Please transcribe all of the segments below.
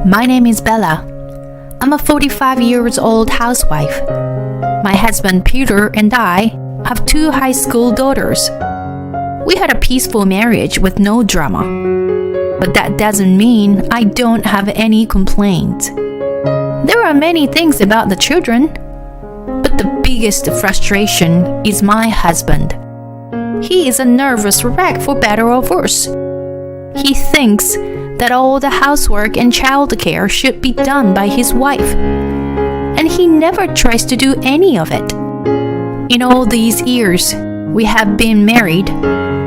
My name is Bella. I'm a 45-year-old housewife. My husband Peter and I have two high school daughters. We had a peaceful marriage with no drama. But that doesn't mean I don't have any complaints. There are many things about the children, but the biggest frustration is my husband. He is a nervous wreck for better or worse. He thinks that all the housework and childcare should be done by his wife, and he never tries to do any of it. In all these years we have been married,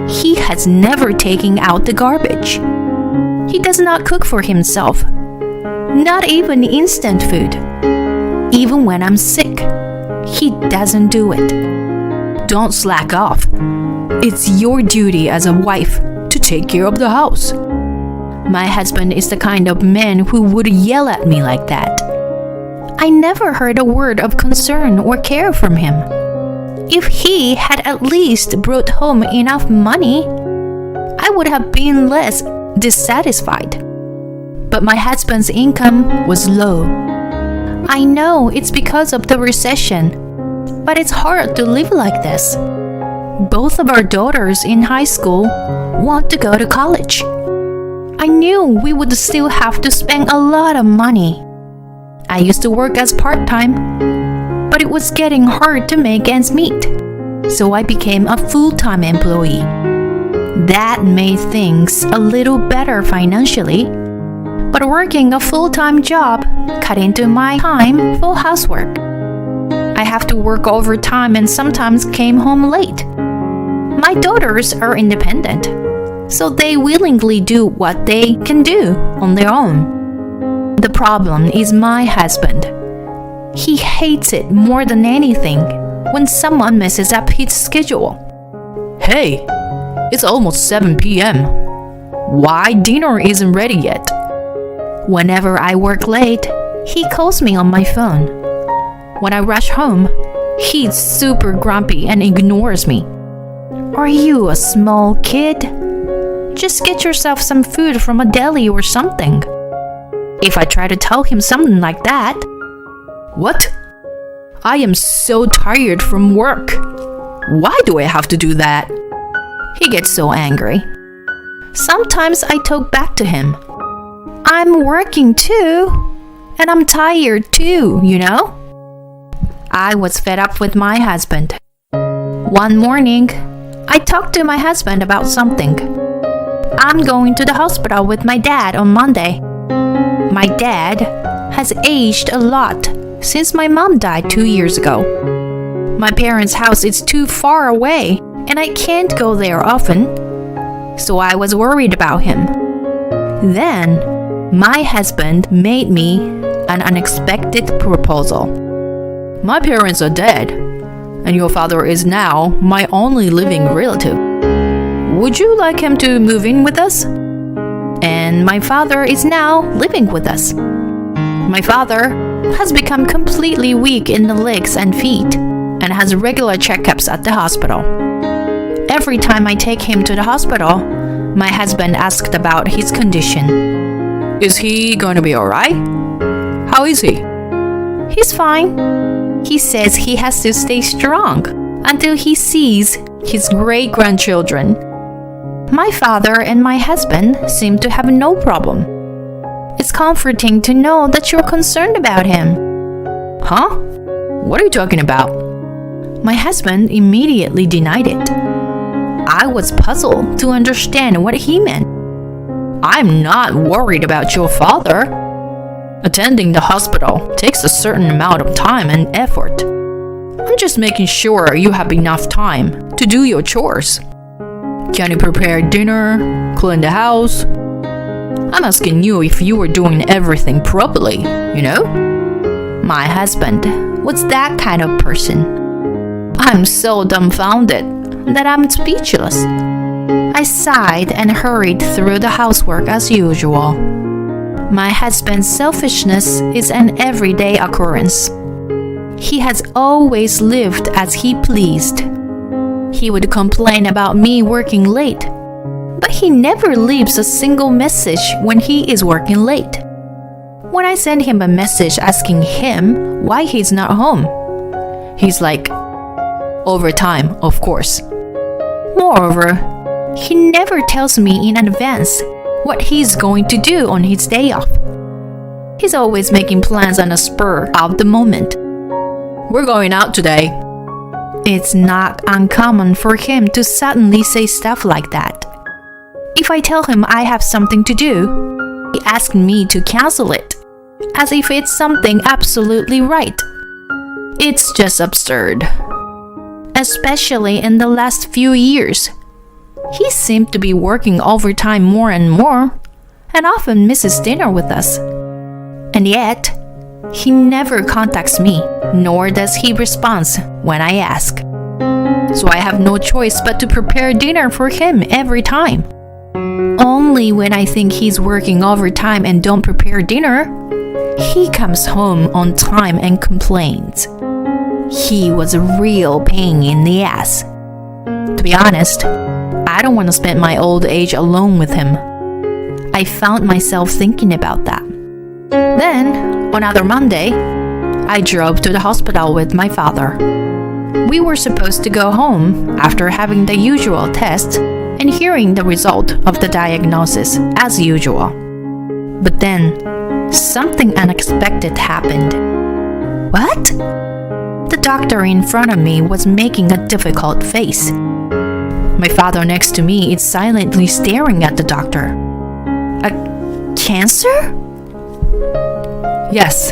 he has never taken out the garbage. He does not cook for himself, not even instant food. Even when I'm sick, he doesn't do it. Don't slack off. It's your duty as a wife to take care of the house. My husband is the kind of man who would yell at me like that. I never heard a word of concern or care from him. If he had at least brought home enough money, I would have been less dissatisfied. But my husband's income was low. I know it's because of the recession, but it's hard to live like this. Both of our daughters in high school want to go to college. I knew we would still have to spend a lot of money. I used to work as part-time, but it was getting hard to make ends meet, so I became a full-time employee. That made things a little better financially, but working a full-time job cut into my time for housework. I have to work overtime and sometimes came home late. My daughters are independent, so they willingly do what they can do on their own. The problem is my husband. He hates it more than anything when someone messes up his schedule. Hey, it's almost 7 p.m. Why dinner isn't ready yet? Whenever I work late, he calls me on my phone. When I rush home, he's super grumpy and ignores me. Are you a small kid? Just get yourself some food from a deli or something. If I try to tell him something like that, What? I am so tired from work. Why do I have to do that? he gets so angry. Sometimes I talk back to him. I'm working too, and I'm tired too, you know? I was fed up with my husband. One morning, I talked to my husband about something. I'm going to the hospital with my dad on Monday. My dad has aged a lot since my mom died 2 years ago. My parents' house is too far away, and I can't go there often, so I was worried about him. Then, my husband made me an unexpected proposal. My parents are dead, and your father is now my only living relative. Would you like him to move in with us? And my father is now living with us. My father has become completely weak in the legs and feet and has regular checkups at the hospital. Every time I take him to the hospital, my husband asked about his condition. Is he going to be alright? How is he? He's fine. He says he has to stay strong until he sees his great-grandchildren. My father and my husband seem to have no problem. It's comforting to know that you're concerned about him. Huh? What are you talking about? My husband immediately denied it. I was puzzled to understand what he meant. I'm not worried about your father. Attending the hospital takes a certain amount of time and effort. I'm just making sure you have enough time to do your chores. Can you prepare dinner, clean the house? I'm asking you if you were doing everything properly, you know? My husband was that kind of person. I'm so dumbfounded that I'm speechless. I sighed and hurried through the housework as usual. My husband's selfishness is an everyday occurrence. He has always lived as he pleased. He would complain about me working late, but he never leaves a single message when he is working late. When I send him a message asking him why he's not home, he's like, overtime, of course. Moreover, he never tells me in advance what he's going to do on his day off. He's always making plans on a spur of the moment. We're going out today. It's not uncommon for him to suddenly say stuff like that. If I tell him I have something to do, he asks me to cancel it, as if it's something absolutely right. It's just absurd. Especially in the last few years. He seemed to be working overtime more and more, and often misses dinner with us. And yet, he never contacts me, nor does he respond when I ask. So I have no choice but to prepare dinner for him every time. Only when I think he's working overtime and don't prepare dinner, he comes home on time and complains. He was a real pain in the ass. To be honest, I don't want to spend my old age alone with him. I found myself thinking about that. Then, on another Monday, I drove to the hospital with my father. We were supposed to go home after having the usual test and hearing the result of the diagnosis as usual. But then, something unexpected happened. What? The doctor in front of me was making a difficult face. My father next to me is silently staring at the doctor. A cancer? Yes,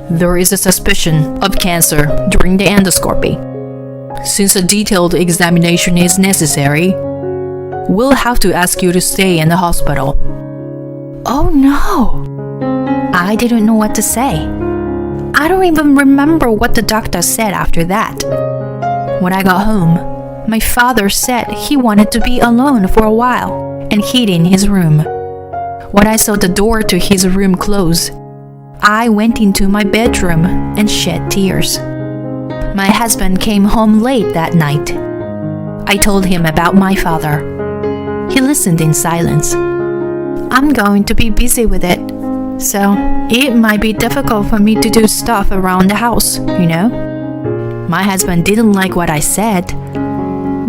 there is a suspicion of cancer during the endoscopy. Since a detailed examination is necessary, we'll have to ask you to stay in the hospital. Oh no! I didn't know what to say. I don't even remember what the doctor said after that. When I got home, my father said he wanted to be alone for a while and hid in his room. When I saw the door to his room close, I went into my bedroom and shed tears. My husband came home late that night. I told him about my father. He listened in silence. I'm going to be busy with it, so it might be difficult for me to do stuff around the house, you know? My husband didn't like what I said,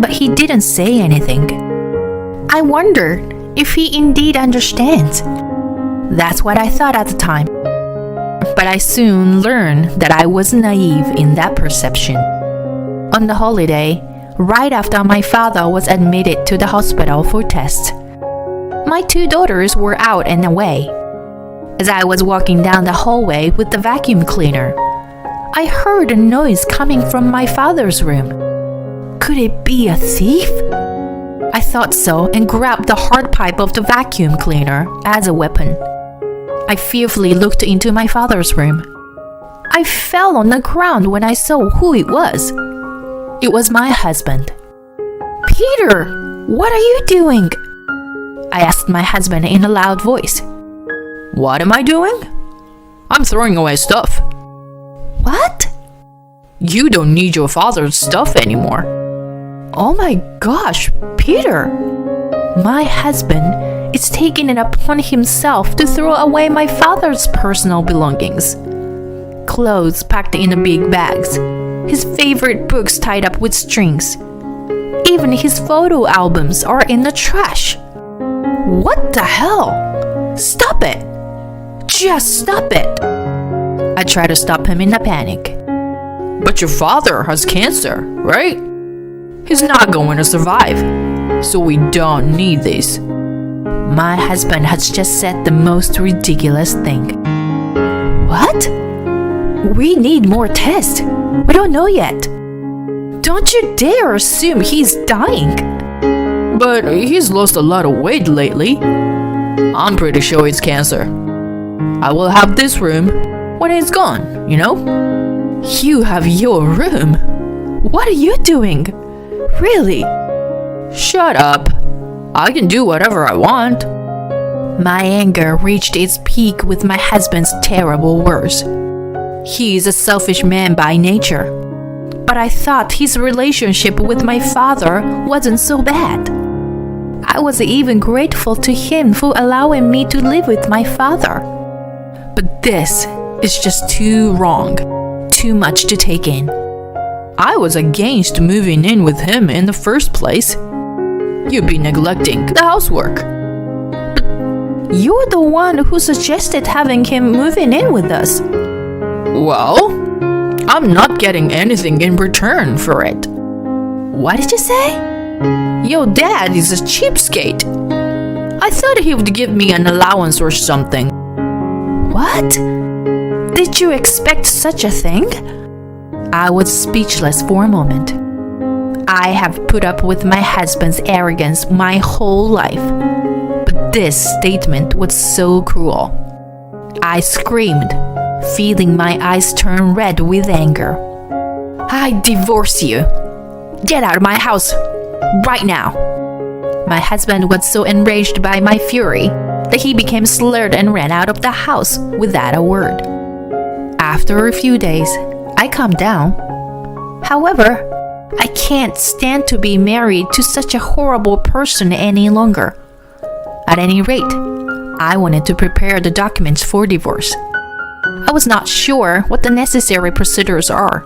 but he didn't say anything. I wondered if he indeed understands. That's what I thought at the time. But I soon learned that I was naive in that perception. On the holiday, right after my father was admitted to the hospital for tests, my two daughters were out and away. As I was walking down the hallway with the vacuum cleaner, I heard a noise coming from my father's room. Could it be a thief? I thought so and grabbed the hard pipe of the vacuum cleaner as a weapon. I fearfully looked into my father's room. I fell on the ground when I saw who it was. It was my husband. Peter, what are you doing? I asked my husband in a loud voice. What am I doing? I'm throwing away stuff. What? You don't need your father's stuff anymore. Oh my gosh, Peter! My husband is taking it upon himself to throw away my father's personal belongings. Clothes packed in big bags, his favorite books tied up with strings. Even his photo albums are in the trash. What the hell? Stop it! Just stop it! I tried to stop him in a panic. But your father has cancer, right? He's not going to survive, so we don't need this. My husband has just said the most ridiculous thing. What? We need more tests. We don't know yet. Don't you dare assume he's dying. But he's lost a lot of weight lately. I'm pretty sure it's cancer. I will have this room when it's gone, you know? You have your room? What are you doing? Really? Shut up. I can do whatever I want. My anger reached its peak with my husband's terrible words. He is a selfish man by nature. But I thought his relationship with my father wasn't so bad. I was even grateful to him for allowing me to live with my father. But this is just too wrong. Too much to take in. I was against moving in with him in the first place. You'd be neglecting the housework. You're the one who suggested having him moving in with us. Well, I'm not getting anything in return for it. What did you say? Your dad is a cheapskate. I thought he would give me an allowance or something. What? Did you expect such a thing? I was speechless for a moment. I have put up with my husband's arrogance my whole life, but this statement was so cruel. I screamed, feeling my eyes turn red with anger. I divorce you. Get out of my house, right now. My husband was so enraged by my fury that he became slurred and ran out of the house without a word. After a few days, I calmed down. However, I can't stand to be married to such a horrible person any longer. At any rate, I wanted to prepare the documents for divorce. I was not sure what the necessary procedures are.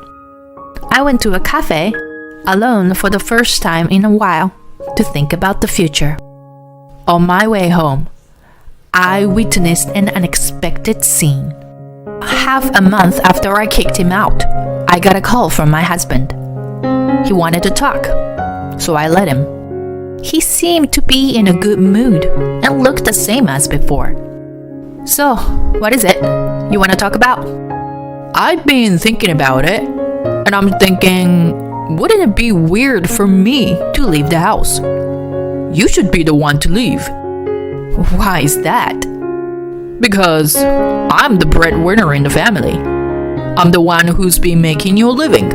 I went to a cafe, alone for the first time in a while, to think about the future. On my way home, I witnessed an unexpected scene. Half a month after I kicked him out, I got a call from my husband. He wanted to talk, so I let him. He seemed to be in a good mood and looked the same as before. So, what is it you want to talk about? I've been thinking about it, and I'm thinking, wouldn't it be weird for me to leave the house? You should be the one to leave. Why is that? Because I'm the breadwinner in the family. I'm the one who's been making your living.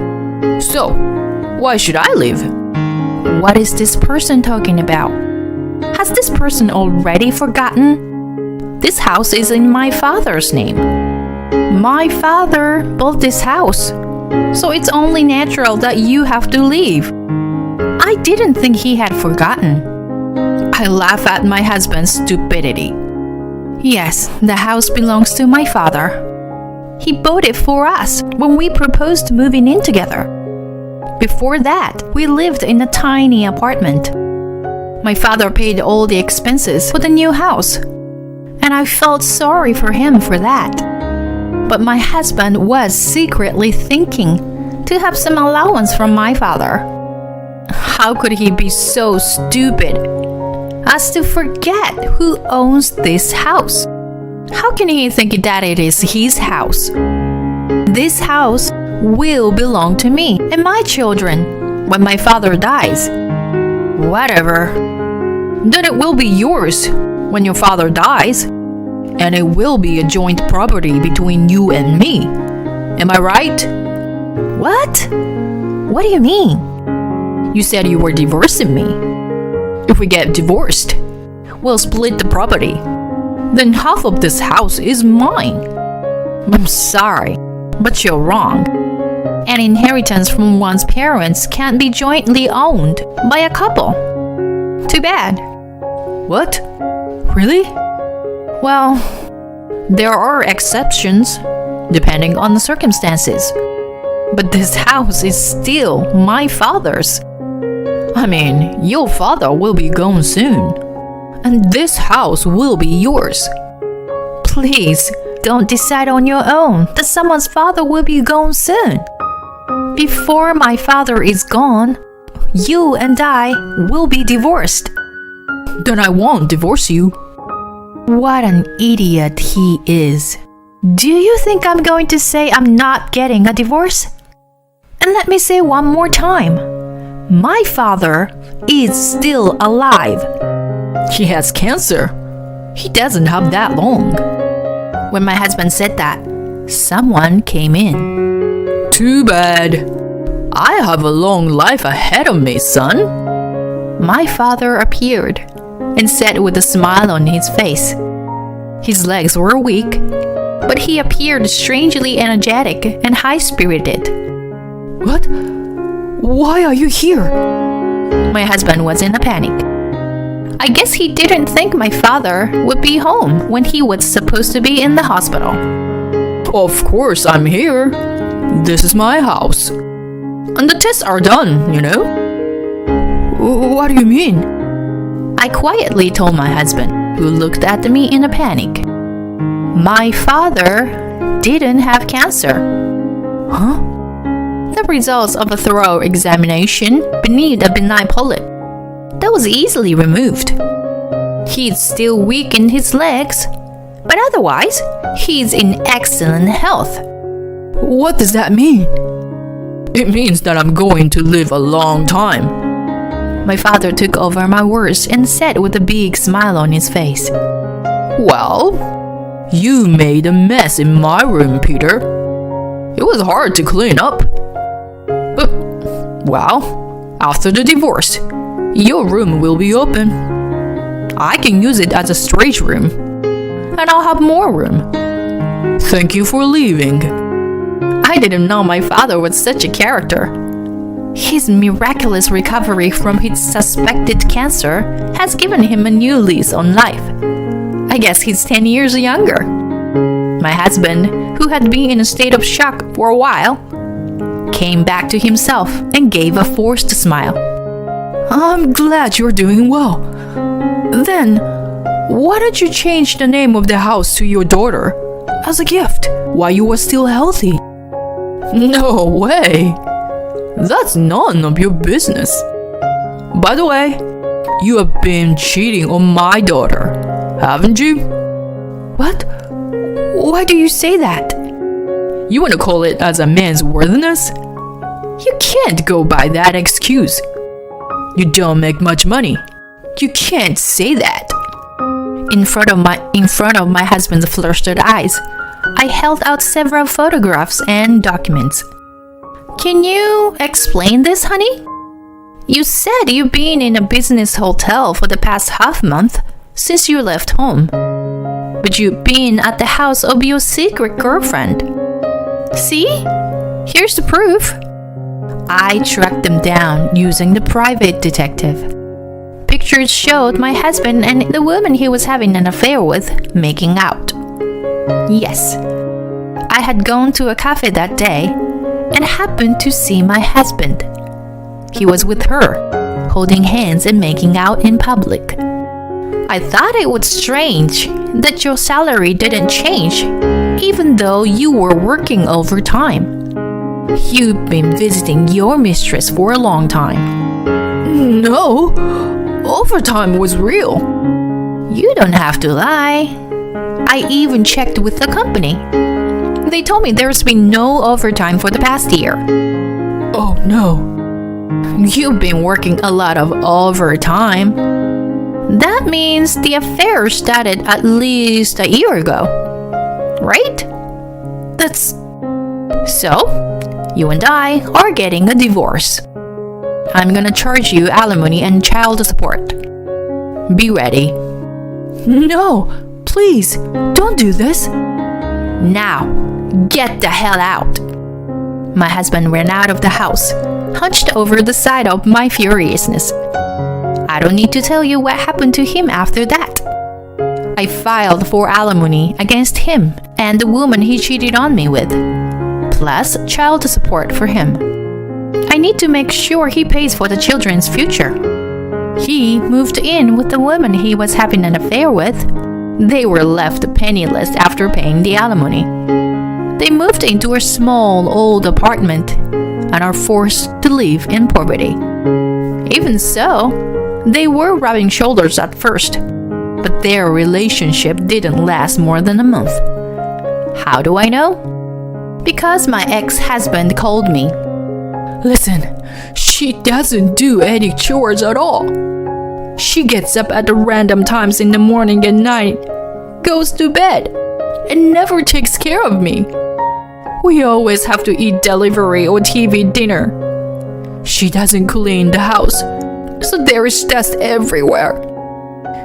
So, why should I leave? What is this person talking about? Has this person already forgotten? This house is in my father's name. My father bought this house, so it's only natural that you have to leave. I didn't think he had forgotten. I laugh at my husband's stupidity. Yes, the house belongs to my father. He bought it for us when we proposed moving in together. Before that, we lived in a tiny apartment. My father paid all the expenses for the new house, and I felt sorry for him for that. But my husband was secretly thinking to have some allowance from my father. How could he be so stupid as to forget who owns this house? How can he think that it is his house? This house will belong to me and my children when my father dies. Whatever. Then it will be yours when your father dies. And it will be a joint property between you and me. Am I right? What? What do you mean? You said you were divorcing me. If we get divorced, we'll split the property. Then half of this house is mine. I'm sorry, but you're wrong. An inheritance from one's parents can't be jointly owned by a couple. Too bad. What? Really? Well, there are exceptions, depending on the circumstances. But this house is still my father's. I mean, your father will be gone soon, and this house will be yours. Please, don't decide on your own that someone's father will be gone soon. Before my father is gone, you and I will be divorced. Then I won't divorce you. What an idiot he is. Do you think I'm going to say I'm not getting a divorce? And let me say one more time. My father is still alive. He has cancer. He doesn't have that long. When my husband said that, someone came in. Too bad. I have a long life ahead of me, son. My father appeared and said with a smile on his face. His legs were weak, but he appeared strangely energetic and high-spirited. What? Why are you here? My husband was in a panic. I guess he didn't think my father would be home when he was supposed to be in the hospital. Of course I'm here. This is my house. And the tests are done, you know? What do you mean? I quietly told my husband, who looked at me in a panic. My father didn't have cancer. Huh? The results of a thorough examination beneath a benign polyp that was easily removed. He's still weak in his legs, but otherwise, he's in excellent health. What does that mean? It means that I'm going to live a long time. My father took over my words and said with a big smile on his face, Well, you made a mess in my room, Peter. It was hard to clean up. But, well, after the divorce, your room will be open. I can use it as a storage room, and I'll have more room. Thank you for leaving. I didn't know my father was such a character. His miraculous recovery from his suspected cancer has given him a new lease on life. I guess he's 10 years younger. My husband, who had been in a state of shock for a while, came back to himself and gave a forced smile. I'm glad you're doing well. Then, why don't you change the name of the house to your daughter as a gift while you were still healthy? No way! That's none of your business. By the way, you have been cheating on my daughter, haven't you? What? Why do you say that? You want to call it as a man's worthiness? You can't go by that excuse. You don't make much money. You can't say that. In front of my husband's flustered eyes, I held out several photographs and documents. Can you explain this, honey? You said you've been in a business hotel for the past half month since you left home. But you've been at the house of your secret girlfriend. See? Here's the proof. I tracked them down using the private detective. Pictures showed my husband and the woman he was having an affair with making out. Yes, I had gone to a cafe that day and happened to see my husband. He was with her, holding hands and making out in public. I thought it was strange that your salary didn't change, even though you were working overtime. You've been visiting your mistress for a long time. No, overtime was real. You don't have to lie. I even checked with the company. They told me there's been no overtime for the past year. Oh no. You've been working a lot of overtime. That means the affair started at least a year ago, right? That's... So, you and I are getting a divorce. I'm gonna charge you alimony and child support. Be ready. No, please, don't do this. Now, get the hell out. My husband ran out of the house, hunched over the side of my furiousness. I don't need to tell you what happened to him after that. I filed for alimony against him and the woman he cheated on me with, plus child support for him. I need to make sure he pays for the children's future. He moved in with the woman he was having an affair with. They were left penniless after paying the alimony. They moved into a small old apartment and are forced to live in poverty. Even so, they were rubbing shoulders at first, but their relationship didn't last more than a month. How do I know? Because my ex-husband called me. Listen, she doesn't do any chores at all. She gets up at random times in the morning and night, goes to bed, and never takes care of me. We always have to eat delivery or TV dinner. She doesn't clean the house, so there is dust everywhere.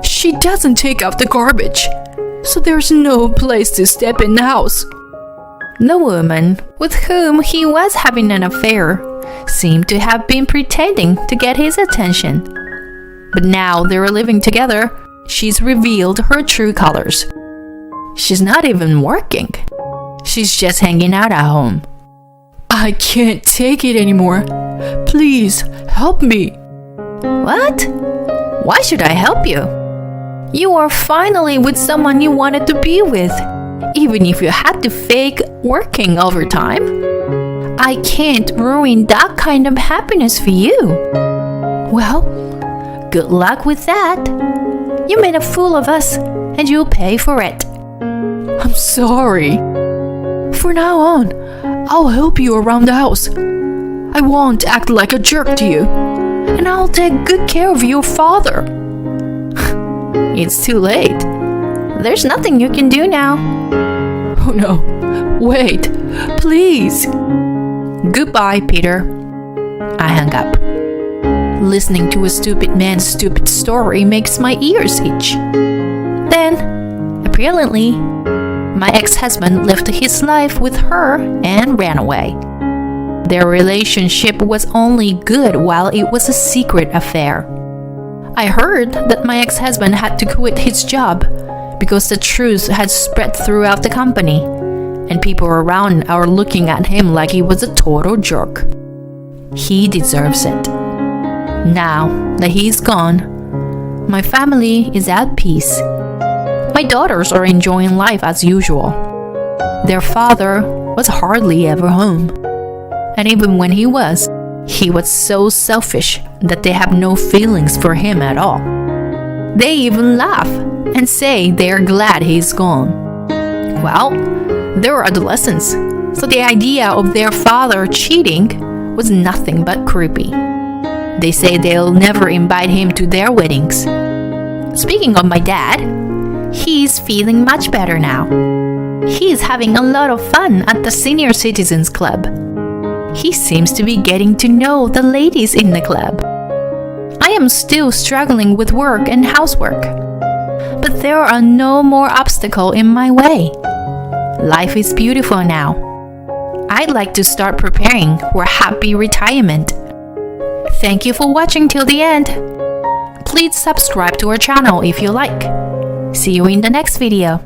She doesn't take out the garbage, so there's no place to step in the house. The woman with whom he was having an affair seemed to have been pretending to get his attention. But now they're living together, she's revealed her true colors. She's not even working. She's just hanging out at home. I can't take it anymore. Please help me. What? Why should I help you? You are finally with someone you wanted to be with, even if you had to fake working overtime. I can't ruin that kind of happiness for you. Well, good luck with that. You made a fool of us, and you'll pay for it. I'm sorry. For now on, I'll help you around the house. I won't act like a jerk to you, and I'll take good care of your father. It's too late. There's nothing you can do now. Oh no, wait, please. Goodbye, Peter. I hung up. Listening to a stupid man's stupid story makes my ears itch. Then, apparently, my ex-husband lived his life with her and ran away. Their relationship was only good while it was a secret affair. I heard that my ex-husband had to quit his job because the truth had spread throughout the company, and people around are looking at him like he was a total jerk. He deserves it. Now that he's gone, my family is at peace. My daughters are enjoying life as usual. Their father was hardly ever home. And even when he was so selfish that they have no feelings for him at all. They even laugh and say they are glad he's gone. Well, they were adolescents, so the idea of their father cheating was nothing but creepy. They say they'll never invite him to their weddings. Speaking of my dad, he's feeling much better now. He's having a lot of fun at the Senior Citizens Club. He seems to be getting to know the ladies in the club. I am still struggling with work and housework, but there are no more obstacles in my way. Life is beautiful now. I'd like to start preparing for a happy retirement. Thank you for watching till the end. Please subscribe to our channel if you like. See you in the next video.